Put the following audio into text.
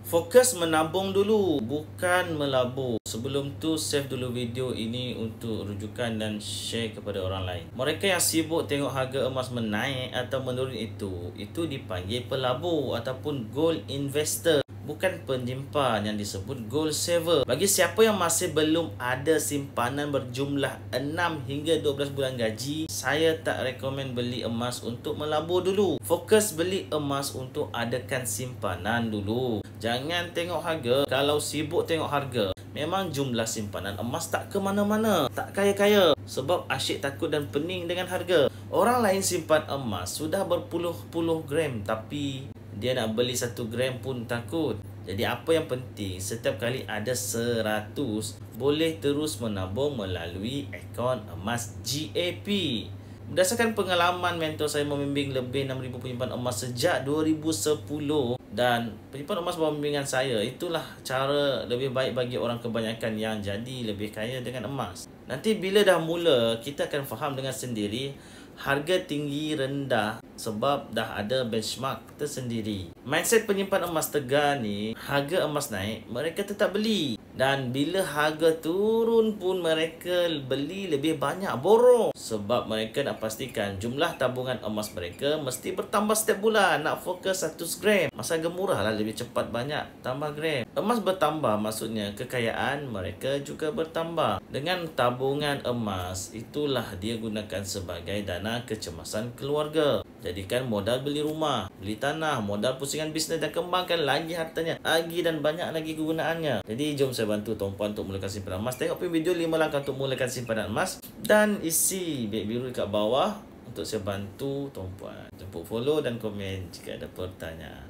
Fokus menabung dulu, bukan melabur. Sebelum tu, save dulu video ini untuk rujukan dan share kepada orang lain. Mereka yang sibuk tengok harga emas menaik atau menurun itu dipanggil pelabur ataupun gold investor, bukan penyimpan yang disebut gold saver. Bagi siapa yang masih belum ada simpanan berjumlah 6 hingga 12 bulan gaji, saya tak rekomen beli emas untuk melabur dulu. Fokus beli emas untuk adakan simpanan dulu. Jangan tengok harga. Kalau sibuk tengok harga, memang jumlah simpanan emas tak ke mana-mana, tak kaya-kaya. Sebab asyik takut dan pening dengan harga. Orang lain simpan emas sudah berpuluh-puluh gram, tapi dia nak beli 1 gram pun takut. Jadi apa yang penting, setiap kali ada 100, boleh terus menabung melalui akaun emas GAP. Berdasarkan pengalaman mentor saya membimbing lebih 6,000 penyimpan emas sejak 2010, dan penyimpan emas bawah bimbingan saya, itulah cara lebih baik bagi orang kebanyakan yang jadi lebih kaya dengan emas. Nanti bila dah mula, kita akan faham dengan sendiri harga tinggi rendah sebab dah ada benchmark tersendiri. Mindset penyimpan emas tegar ni, harga emas naik, mereka tetap beli. Dan bila harga turun pun mereka beli lebih banyak, borong. Sebab mereka nak pastikan jumlah tabungan emas mereka mesti bertambah setiap bulan. Nak fokus 100 gram. Masa harga murah lah, lebih cepat banyak tambah gram. Emas bertambah maksudnya kekayaan mereka juga bertambah. Dengan tabungan emas, itulah dia gunakan sebagai dana kecemasan keluarga. Jadikan modal beli rumah, beli tanah, modal pusingan bisnes dan kembangkan lagi hartanya lagi dan banyak lagi kegunaannya. Jadi jom saya bantu tuan-puan untuk mulakan simpanan emas. Tengok video 5 langkah untuk mulakan simpanan emas dan isi beg biru dekat bawah untuk saya bantu tuan-puan. Jemput follow dan komen jika ada pertanyaan.